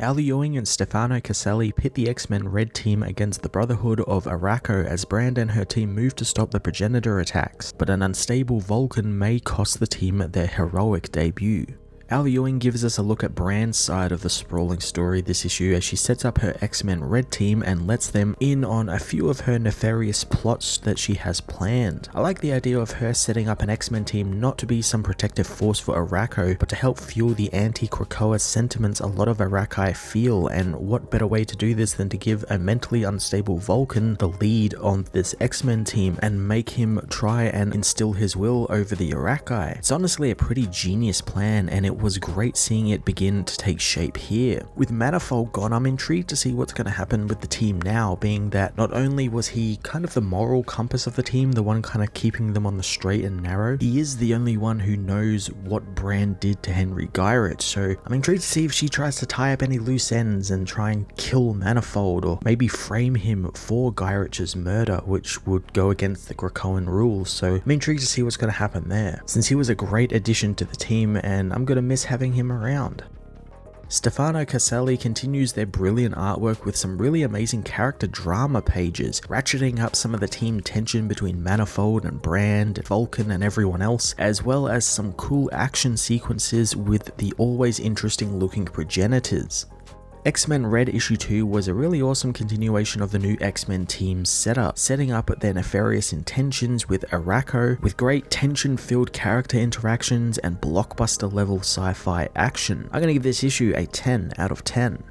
Al Ewing and Stefano Caselli pit the X-Men Red Team against the Brotherhood of Arakko as Brand and her team move to stop the Progenitor attacks, but an unstable Vulcan may cost the team their heroic debut. Al Ewing gives us a look at Brand's side of the sprawling story this issue as she sets up her X-Men Red Team and lets them in on a few of her nefarious plots that she has planned. I like the idea of her setting up an X-Men team not to be some protective force for Arakko, but to help fuel the anti-Krakoa sentiments a lot of Arakkai feel, and what better way to do this than to give a mentally unstable Vulcan the lead on this X-Men team and make him try and instill his will over the Arakkai. It's honestly a pretty genius plan, and it was great seeing it begin to take shape here. With Manifold gone, I'm intrigued to see what's going to happen with the team now, being that not only was he kind of the moral compass of the team, the one kind of keeping them on the straight and narrow, he is the only one who knows what Brand did to Henry Gyrich, so I'm intrigued to see if she tries to tie up any loose ends and try and kill Manifold, or maybe frame him for Gyrich's murder, which would go against the Krakoan rules, so I'm intrigued to see what's going to happen there, since he was a great addition to the team and I'm going to miss having him around. Stefano Caselli continues their brilliant artwork with some really amazing character drama pages, ratcheting up some of the team tension between Manifold and Brand, Vulcan and everyone else, as well as some cool action sequences with the always interesting looking Progenitors. X-Men Red Issue 2 was a really awesome continuation of the new X-Men team's setup, setting up their nefarious intentions with Arakko, with great tension-filled character interactions and blockbuster-level sci-fi action. I'm gonna give this issue a 10 out of 10.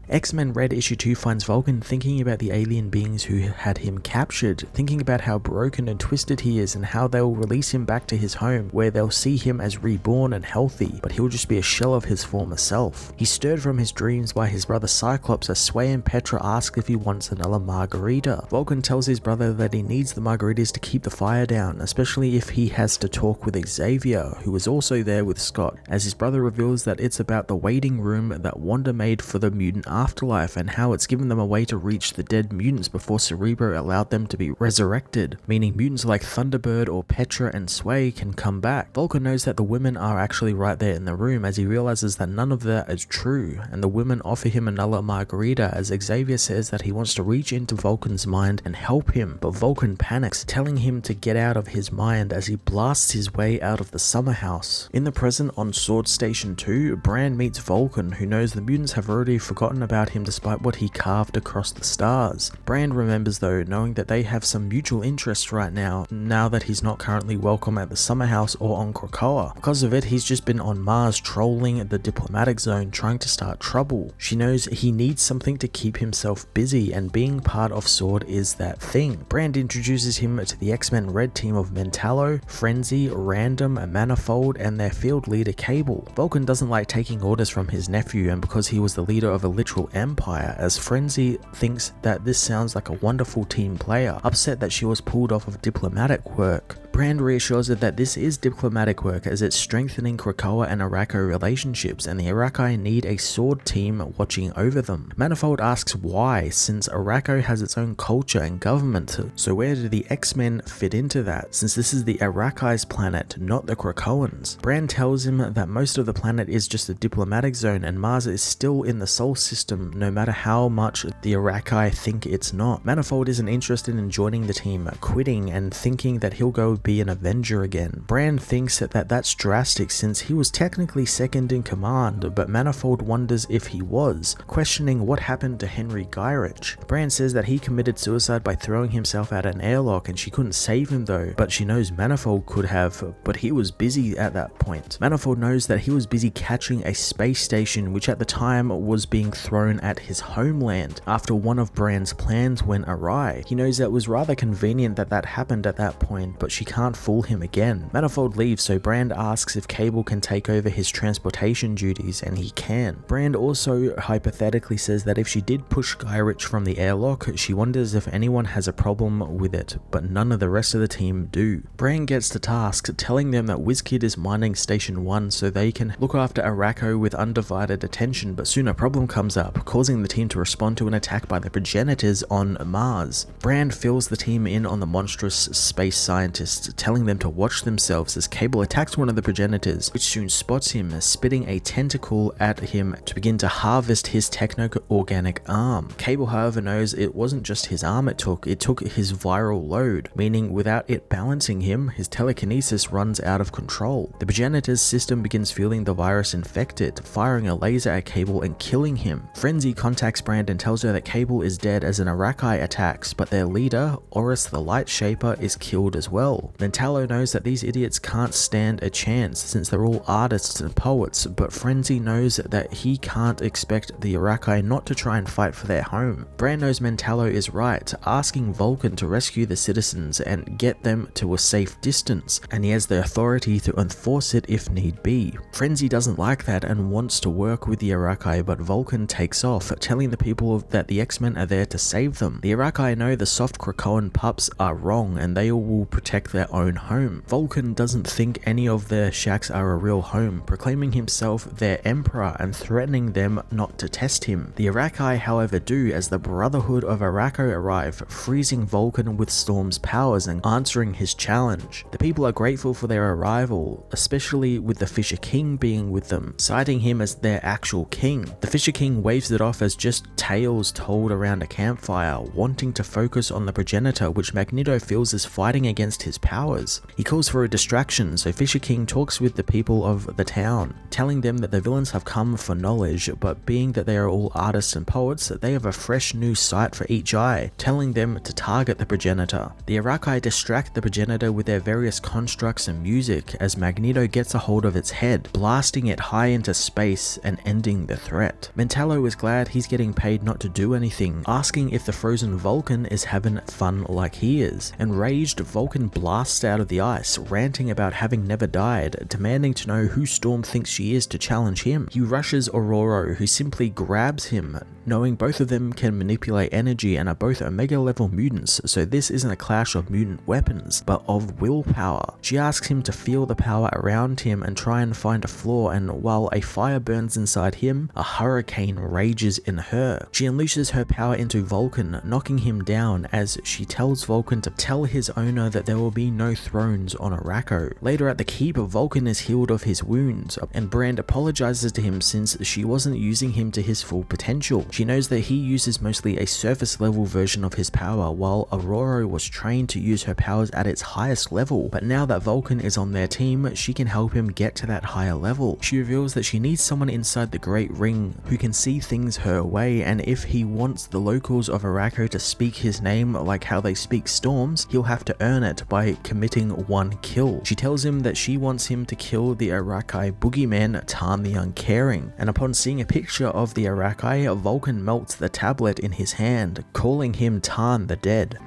X-Men Red Issue 2 finds Vulcan thinking about the alien beings who had him captured, thinking about how broken and twisted he is and how they'll release him back to his home, where they'll see him as reborn and healthy, but he'll just be a shell of his former self. He's stirred from his dreams by his brother Cyclops as Sway and Petra ask if he wants another margarita. Vulcan tells his brother that he needs the margaritas to keep the fire down, especially if he has to talk with Xavier, who is also there with Scott, as his brother reveals that it's about the waiting room that Wanda made for the mutant afterlife and how it's given them a way to reach the dead mutants before Cerebro allowed them to be resurrected, meaning mutants like Thunderbird or Petra and Sway can come back. Vulcan knows that the women are actually right there in the room as he realizes that none of that is true, and the women offer him another margarita as Xavier says that he wants to reach into Vulcan's mind and help him, but Vulcan panics, telling him to get out of his mind as he blasts his way out of the summer house. In the present on Sword Station 2, Brand meets Vulcan, who knows the mutants have already forgotten about him despite what he carved across the stars. Brand remembers though, knowing that they have some mutual interest right now that he's not currently welcome at the summer house or on Krakoa. Because of it, he's just been on Mars trolling the diplomatic zone trying to start trouble. She knows he needs something to keep himself busy, and being part of Sword is that thing. Brand introduces him to the X-Men Red Team of Mentallo, Frenzy, Random, Manifold, and their field leader Cable. Vulcan doesn't like taking orders from his nephew, and because he was the leader of a literal empire, as Frenzy thinks that this sounds like a wonderful team player, upset that she was pulled off of diplomatic work. Brand reassures her that this is diplomatic work as it's strengthening Krakoa and Arakko relationships, and the Arakkai need a sword team watching over them. Manifold asks why, since Arakko has its own culture and government, so where do the X-Men fit into that, since this is the Arakkai's planet, not the Krakoans? Brand tells him that most of the planet is just a diplomatic zone and Mars is still in the Sol system no matter how much the Arakkai think it's not. Manifold isn't interested in joining the team, quitting and thinking that he'll go be an Avenger again. Brand thinks that that's drastic since he was technically second in command, but Manifold wonders if he was, questioning what happened to Henry Gyrich. Brand says that he committed suicide by throwing himself out an airlock and she couldn't save him though, but she knows Manifold could have, but he was busy at that point. Manifold knows that he was busy catching a space station which at the time was being thrown at his homeland after one of Brand's plans went awry. He knows that it was rather convenient that that happened at that point, but she can't fool him again. Manifold leaves, so Brand asks if Cable can take over his transportation duties, and he can. Brand also hypothetically says that if she did push Gyrich from the airlock, she wonders if anyone has a problem with it, but none of the rest of the team do. Brand gets to task, telling them that WizKid is mining Station 1 so they can look after Arakko with undivided attention, but soon a problem comes up, causing the team to respond to an attack by the Progenitors on Mars. Brand fills the team in on the monstrous space scientists Blast, telling them to watch themselves as Cable attacks one of the Progenitors, which soon spots him, spitting a tentacle at him to begin to harvest his techno-organic arm. Cable, however, knows it wasn't just his arm it took his viral load, meaning without it balancing him, his telekinesis runs out of control. The Progenitor's system begins feeling the virus infected, firing a laser at Cable and killing him. Frenzy contacts Brand and tells her that Cable is dead as an Arakko attacks, but their leader, Horus the Light Shaper, is killed as well. Mentallo knows that these idiots can't stand a chance since they're all artists and poets, but Frenzy knows that he can't expect the Arakko not to try and fight for their home. Brand knows Mentallo is right, asking Vulcan to rescue the citizens and get them to a safe distance, and he has the authority to enforce it if need be. Frenzy doesn't like that and wants to work with the Arakko, but Vulcan takes off, telling the people that the X-Men are there to save them. The Arakko know the soft Krakoan pups are wrong and they will protect their own home. Vulcan doesn't think any of their shacks are a real home, proclaiming himself their emperor and threatening them not to test him. The Arakko, however, do, as the Brotherhood of Arakko arrive, freezing Vulcan with Storm's powers and answering his challenge. The people are grateful for their arrival, especially with the Fisher King being with them, citing him as their actual king. The Fisher King waves it off as just tales told around a campfire, wanting to focus on the Progenitor, which Magneto feels is fighting against his powers. He calls for a distraction, so Fisher King talks with the people of the town, telling them that the villains have come for knowledge, but being that they are all artists and poets, they have a fresh new sight for each eye, telling them to target the Progenitor. The Arakko distract the Progenitor with their various constructs and music as Magneto gets a hold of its head, blasting it high into space and ending the threat. Mentallo is glad he's getting paid not to do anything, asking if the frozen Vulcan is having fun like he is. Enraged, Vulcan blasts out of the ice, ranting about having never died, demanding to know who Storm thinks she is to challenge him. He rushes Aurora, who simply grabs him, knowing both of them can manipulate energy and are both Omega level mutants, so this isn't a clash of mutant weapons, but of willpower. She asks him to feel the power around him and try and find a flaw, and while a fire burns inside him, a hurricane rages in her. She unleashes her power into Vulcan, knocking him down as she tells Vulcan to tell his owner that there will be no thrones on Arakko. Later at the keep, Vulcan is healed of his wounds, and Brand apologizes to him since she wasn't using him to his full potential. She knows that he uses mostly a surface level version of his power, while Aurora was trained to use her powers at its highest level, but now that Vulcan is on their team, she can help him get to that higher level. She reveals that she needs someone inside the Great Ring who can see things her way, and if he wants the locals of Arakko to speak his name like how they speak Storm's, he'll have to earn it by committing one kill. She tells him that she wants him to kill the Arakko boogeyman Tarn the Uncaring, and upon seeing a picture of the Arakko, Vulcan melts the tablet in his hand, calling him Tarn the Dead.